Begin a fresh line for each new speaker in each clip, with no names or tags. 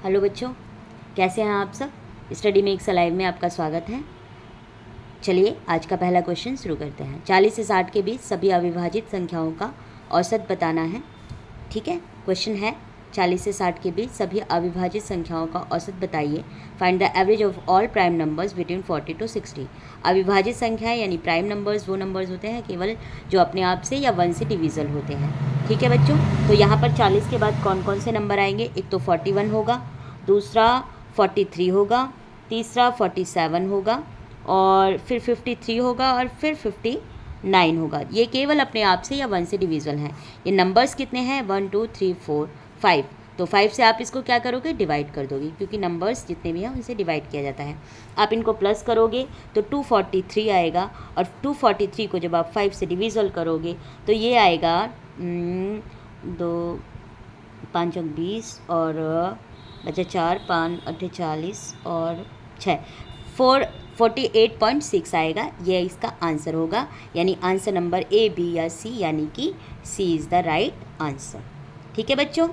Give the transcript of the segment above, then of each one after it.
Hello बच्चों, कैसे हैं आप सब। स्टडी मेक्स अलाइव में आपका स्वागत है। चलिए आज का पहला क्वेश्चन शुरू करते हैं। 40 से 60 के बीच सभी अविभाजित संख्याओं का औसत बताना है। ठीक है, क्वेश्चन है 40 से 60 के बीच सभी अविभाजित संख्याओं का औसत बताइए। Find the average of all prime numbers between 40 to 60। अविभाजित संख्याएं यानी प्राइम नंबर्स वो नंबर्स होते हैं केवल जो अपने आप से या 1 से डिविजल होते हैं। ठीक है बच्चों, तो यहाँ पर 40 के बाद कौन कौन से नंबर आएंगे। एक तो 41 होगा, दूसरा 43 होगा, तीसरा 47 होगा और फिर 53 होगा और फिर 59 होगा। ये केवल अपने आप से या 1 से डिविजल हैं। ये नंबर्स कितने हैं 1 2 3 4 5। तो 5 से आप इसको क्या करोगे, डिवाइड कर दोगे, क्योंकि नंबर्स जितने भी हैं उनसे डिवाइड किया जाता है। आप इनको प्लस करोगे तो 243 आएगा और 243 को जब आप 5 से डिविजल करोगे तो ये आएगा 2 5 20 और बचा 4 5 48 और 6 48.6 आएगा। ये इसका आंसर होगा, यानी आंसर नंबर ए बी या सी, यानी कि सी इज़ द राइट आंसर। ठीक है बच्चों,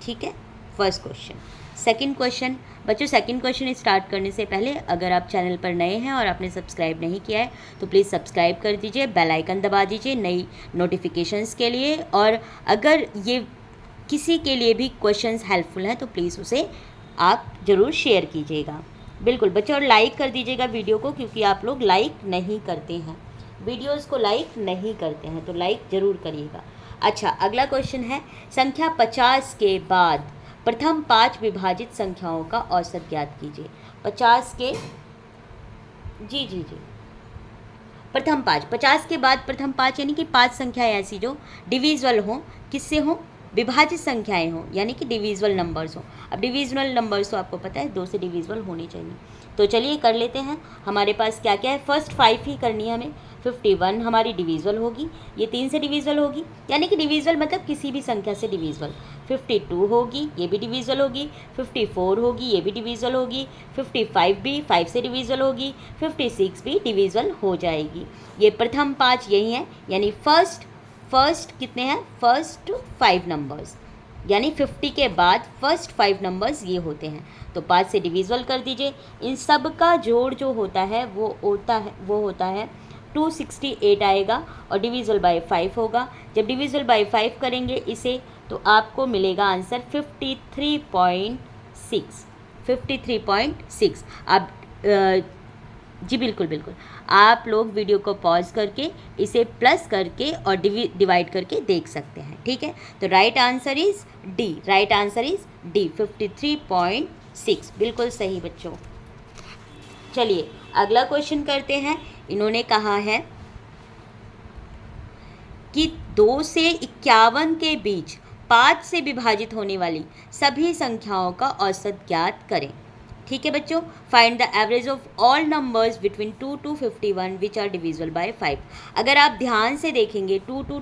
ठीक है। First question. सेकंड क्वेश्चन बच्चों, सेकंड क्वेश्चन स्टार्ट करने से पहले अगर आप चैनल पर नए हैं और आपने सब्सक्राइब नहीं किया है तो प्लीज़ सब्सक्राइब कर दीजिए, बेल आइकन दबा दीजिए नई नोटिफिकेशंस के लिए। और अगर ये किसी के लिए भी क्वेश्चंस हेल्पफुल हैं तो प्लीज़ उसे आप ज़रूर शेयर कीजिएगा। बिल्कुल बच्चों, और लाइक कर दीजिएगा वीडियो को, क्योंकि आप लोग लाइक नहीं करते हैं, वीडियोस को लाइक नहीं करते हैं, तो लाइक ज़रूर करिएगा। अच्छा, अगला क्वेश्चन है संख्या 50 के बाद प्रथम 5 विभाजित संख्याओं का औसत ज्ञात कीजिए। 50 के जी प्रथम 5, 50 के बाद प्रथम 5 यानी कि 5 संख्याएं ऐसी जो डिविजिबल हों, किससे हों, विभाजित संख्याएं हों, यानी कि डिविजिबल नंबर्स हों। अब डिविजिबल नंबर्स तो आपको पता है 2 से डिविजिबल होनी चाहिए। तो चलिए कर लेते हैं। हमारे पास क्या क्या है, फर्स्ट 5 ही करनी है हमें। 51 हमारी डिविजिबल होगी, ये 3 से डिविजिबल होगी, यानी कि डिविजिबल मतलब किसी भी संख्या से डिविजिबल। 52 होगी, ये भी डिविजिबल होगी। 54 होगी, ये भी डिविजिबल होगी। 55 भी 5 से डिविजिबल होगी। 56 भी डिविजिबल हो जाएगी। ये प्रथम 5 यही हैं, यानी फर्स्ट कितने हैं, फर्स्ट 5 नंबर्स, यानी 50 के बाद फर्स्ट 5 नंबर्स ये होते हैं। तो 5 से डिविजिबल कर दीजिए। इन सब का जोड़ जो होता है वो होता है 268 आएगा और डिविजिबल बाय 5 होगा। जब डिविजिबल बाय 5 करेंगे इसे तो आपको मिलेगा आंसर 53.6। 53.6। आप जी बिल्कुल आप लोग वीडियो को पॉज करके इसे प्लस करके और डिवाइड करके देख सकते हैं। ठीक है, तो right answer is D, right answer is D 53.6। बिल्कुल सही बच्चों। चलिए अगला क्वेश्चन करते हैं। इन्होंने कहा है कि 2 से 51 के बीच 5 से विभाजित होने वाली सभी संख्याओं का औसत ज्ञात करें। ठीक है बच्चों, find the average of all numbers between 2 to 51 which are divisible by 5। अगर आप ध्यान से देखेंगे 2 to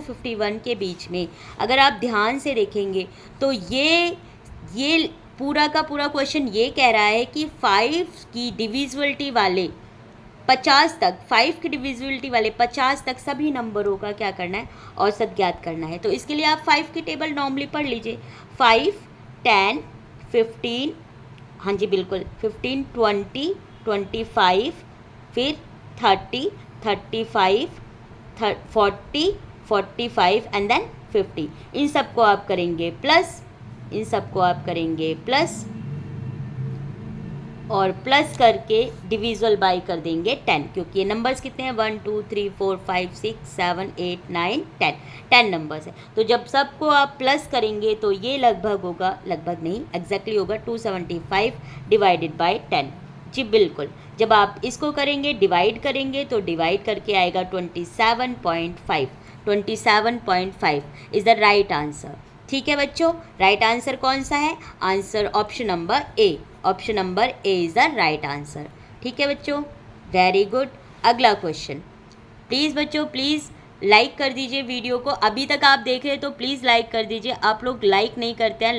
51 के बीच में अगर आप ध्यान से देखेंगे तो ये पूरा का पूरा क्वेश्चन ये कह रहा है कि 5 की डिविजिबिलिटी वाले 50 तक, 5 की डिविजिबिलिटी वाले 50 तक सभी नंबरों का क्या करना है, औसत ज्ञात करना है। तो इसके लिए आप 5 की टेबल नॉर्मली पढ़ लीजिए। 5 10 15, हाँ जी बिल्कुल, 15 20 25, फिर 30 35 40 45 एंड देन 50। इन सबको आप करेंगे प्लस, इन सबको आप करेंगे प्लस और प्लस करके डिविजिबल बाय कर देंगे 10, क्योंकि ये नंबर्स कितने हैं 1 2 3 4 5 6 7 8 9 10 नंबर्स है। तो जब सबको आप प्लस करेंगे तो ये लगभग होगा, लगभग नहीं एग्जैक्टली होगा 275 डिवाइडेड बाय 10। जी बिल्कुल, जब आप इसको करेंगे डिवाइड करेंगे तो डिवाइड करके आएगा 27.5। 27.5 इज़ द राइट आंसर। ठीक है बच्चों, राइट आंसर कौन सा है, answer option number A, option number A is the right answer. ठीक है बच्चों, वेरी गुड। अगला क्वेश्चन, प्लीज़ बच्चों प्लीज़ लाइक कर दीजिए वीडियो को। अभी तक आप देख रहे हैं तो प्लीज़ लाइक कर दीजिए। आप लोग लाइक नहीं करते हैं,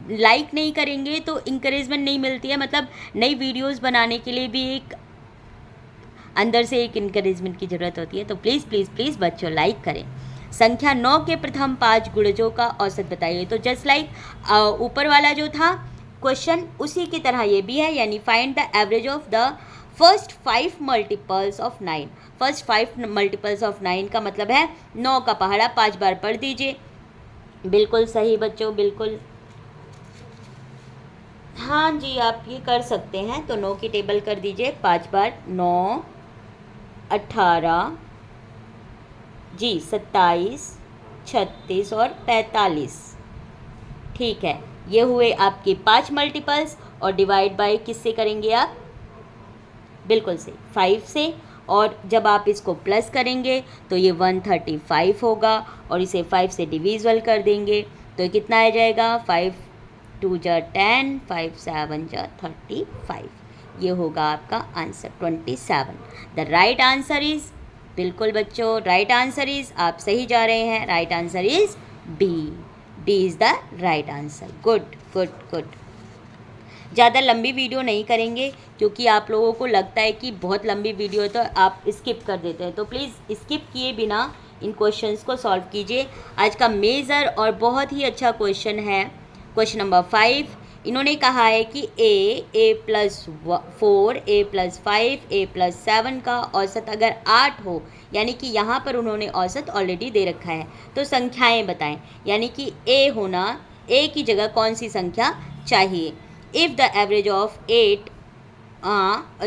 लाइक नहीं करेंगे तो इंकरेजमेंट नहीं मिलती है, मतलब नई वीडियोस बनाने के लिए भी एक अंदर से एक इंकरेजमेंट की ज़रूरत होती है। तो प्लीज़ प्लीज़ प्लीज़ बच्चों लाइक करें। संख्या 9 के प्रथम 5 गुणजों का औसत बताइए। तो जस्ट लाइक ऊपर वाला जो था क्वेश्चन उसी की तरह ये भी है, यानी find the average of the first 5 multiples of 9। First 5 multiples of 9 का मतलब है 9 का पहाड़ा 5 बार पढ़ दीजिए। बिल्कुल सही बच्चों, बिल्कुल। हाँ जी, आप ये कर सकते हैं। तो 9 की टेबल कर दीजिए 5 बार। 9, 18 जी, 27, 36 और 45। ठीक है, ये हुए आपके 5 मल्टीपल्स। और डिवाइड बाय किससे करेंगे आप? बिल्कुल से 5 से। और जब आप इसको प्लस करेंगे तो ये 135 होगा, और इसे 5 से डिविजिबल कर देंगे तो कितना आ जाएगा? 5 2 जा 10, 5 7 जा 35। ये होगा आपका answer 27। The right answer is, बिल्कुल बच्चों, राइट आंसर इज, आप सही जा रहे हैं, right answer is B. D is the right answer. Good good good. ज़्यादा लंबी वीडियो नहीं करेंगे क्योंकि आप लोगों को लगता है कि बहुत लंबी वीडियो है तो आप स्किप कर देते हैं। तो प्लीज़ स्किप किए बिना इन क्वेश्चंस को सॉल्व कीजिए। आज का मेजर और बहुत ही अच्छा क्वेश्चन है क्वेश्चन नंबर 5। इन्होंने कहा है कि a+4, a+5, a+7 का औसत अगर 8 हो, यानी कि यहाँ पर उन्होंने औसत ऑलरेडी दे रखा है, तो संख्याएं बताएं। यानी कि a होना, a की जगह कौन सी संख्या चाहिए। If the average of 8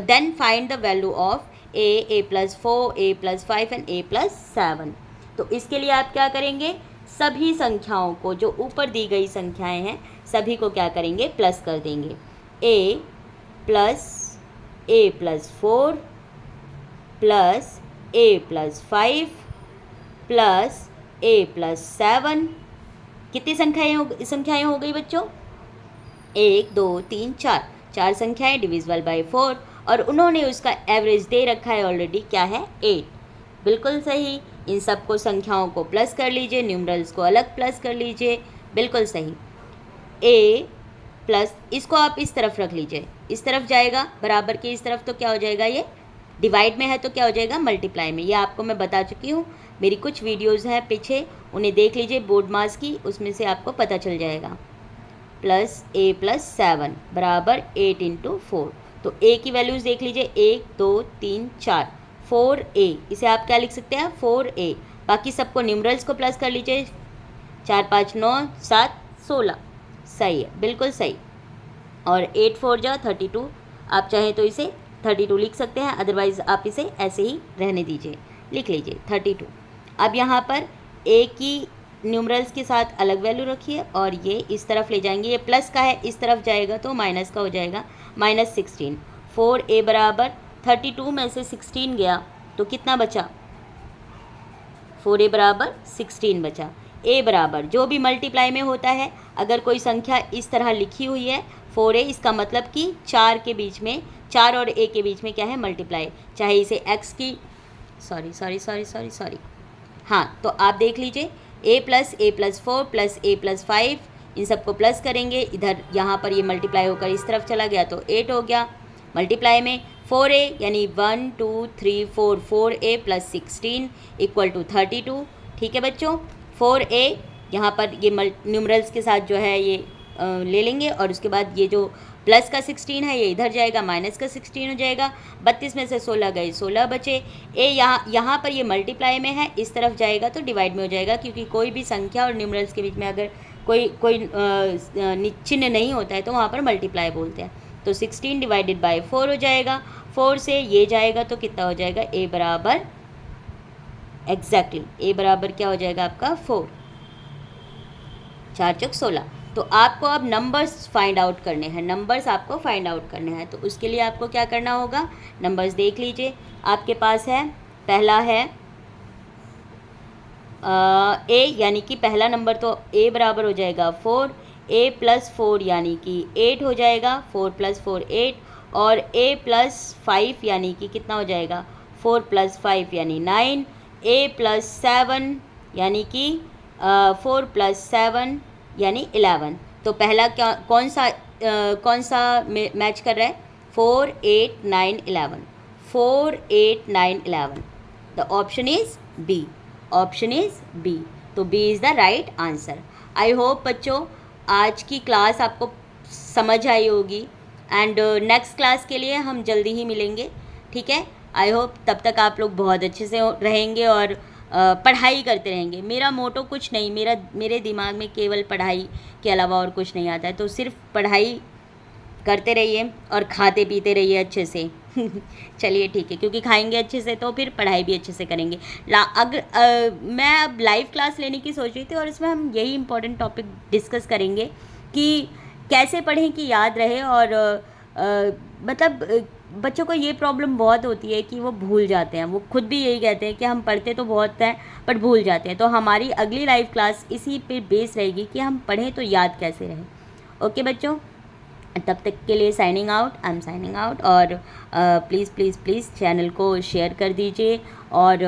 then find the value of a+4, a+5 and a+7। तो इसके लिए आप क्या करेंगे? सभी संख्याओं को, जो ऊपर दी गई संख्याएं हैं, सभी को क्या करेंगे? प्लस कर देंगे। a+4 plus a+5 plus a+7। कितनी संख्याएं हो गई बच्चों? 1 2 3 4, 4 संख्याएं डिविजिबल बाय 4, और उन्होंने उसका एवरेज दे रखा है ऑलरेडी, क्या है? 8। बिल्कुल सही। इन सबको संख्याओं को प्लस कर लीजिए, न्यूमरल्स को अलग प्लस कर लीजिए। बिल्कुल सही। a प्लस, इसको आप इस तरफ रख लीजिए, इस तरफ जाएगा बराबर के इस तरफ, तो क्या हो जाएगा? ये डिवाइड में है तो क्या हो जाएगा? मल्टीप्लाई में। ये आपको मैं बता चुकी हूँ, मेरी कुछ वीडियोज़ हैं पीछे, उन्हें देख लीजिए बोर्ड मास की, उसमें से आपको पता चल जाएगा। प्लस a+7 बराबर 8 × 4। तो a की वैल्यूज़ देख लीजिए, 1 2 3 4, 4a। इसे आप क्या लिख सकते हैं? 4a। बाकी सबको न्यूमरल्स को प्लस कर लीजिए, 4 5 9 7 16। सही है, बिल्कुल सही। और 8 4 जा 32, आप चाहें तो इसे 32 लिख सकते हैं, अदरवाइज़ आप इसे ऐसे ही रहने दीजिए, लिख लीजिए 32। अब यहाँ पर a की न्यूमरल्स के साथ अलग वैल्यू रखिए और ये इस तरफ ले जाएंगे, ये प्लस का है, इस तरफ जाएगा तो माइनस का हो जाएगा, -16। 4a बराबर 32 में से 16 गया तो कितना बचा? 4a बराबर 16 बचा। a बराबर जो भी मल्टीप्लाई में होता है, अगर कोई संख्या इस तरह लिखी हुई है 4a, इसका मतलब कि 4 के बीच में, 4 और a के बीच में क्या है? मल्टीप्लाई। चाहे इसे x की सॉरी हाँ, तो आप देख लीजिए, a+4 प्लस a+5, इन सबको प्लस करेंगे, इधर यहाँ पर ये मल्टीप्लाई होकर इस तरफ चला गया तो 8 हो गया। मल्टीप्लाई में 4a यानी 1 2 3 4, 4a प्लस 16 इक्वल टू 32। ठीक है बच्चों, 4a यहाँ पर ये न्यूमरल्स के साथ जो है ये ले लेंगे, और उसके बाद ये जो प्लस का 16 है ये इधर जाएगा, माइनस का 16 हो जाएगा। 32 में से 16 गए, 16 बचे। ए यहाँ पर ये मल्टीप्लाई में है, इस तरफ जाएगा तो डिवाइड में हो जाएगा, क्योंकि कोई भी संख्या और न्यूमरल्स के बीच में अगर कोई चिन्ह नहीं होता है तो वहाँ पर मल्टीप्लाई बोलते हैं। तो 16 डिवाइडेड बाय 4 हो जाएगा। 4 से ये जाएगा तो कितना हो जाएगा? a बराबर एग्जैक्टली a बराबर क्या हो जाएगा आपका? 4। 4 चौक 16। तो आपको अब नंबर्स फाइंड आउट करने हैं, नंबर्स आपको फाइंड आउट करने हैं। तो उसके लिए आपको क्या करना होगा? नंबर्स देख लीजिए, आपके पास है, पहला है a, यानी कि पहला नंबर, तो a बराबर हो जाएगा 4, a+4 यानी कि 8 हो जाएगा, 4 + 4 8, और a+5 यानी कि कितना हो जाएगा? 4 + 5 यानी 9, a+7 यानी कि 4 + 7 यानी 11। तो पहला क्या, कौन सा मैच कर रहा है? 4 8 9 11, 4 8 9 11। The option is B. Option is B. तो B is the right answer. I hope बच्चों आज की क्लास आपको समझ आई होगी एंड नेक्स्ट क्लास के लिए हम जल्दी ही मिलेंगे, ठीक है। आई होप तब तक आप लोग बहुत अच्छे से रहेंगे और पढ़ाई करते रहेंगे। मेरा मोटो कुछ नहीं, मेरे दिमाग में केवल पढ़ाई के अलावा और कुछ नहीं आता है, तो सिर्फ पढ़ाई करते रहिए और खाते पीते रहिए अच्छे से चलिए ठीक है, क्योंकि खाएंगे अच्छे से तो फिर पढ़ाई भी अच्छे से करेंगे। मैं अब लाइव क्लास लेने की सोच रही थी और इसमें हम यही इम्पोर्टेंट टॉपिक डिस्कस करेंगे कि कैसे पढ़ें कि याद रहे। और मतलब बच्चों को ये प्रॉब्लम बहुत होती है कि वो भूल जाते हैं। वो खुद भी यही कहते हैं कि हम पढ़ते तो बहुत हैं पर भूल जाते हैं। तो हमारी अगली लाइव क्लास इसी पे बेस रहेगी कि हम पढ़ें तो याद कैसे रहे। ओके बच्चों, तब तक के लिए signing out, I am signing out. और प्लीज़ प्लीज़ प्लीज़ चैनल को शेयर कर दीजिए और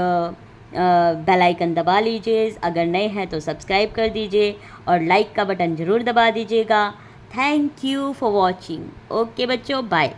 बेल आइकन दबा लीजिए। अगर नए हैं तो सब्सक्राइब कर दीजिए और लाइक का बटन ज़रूर दबा दीजिएगा। Thank you for watching. Okay बच्चों, बाय।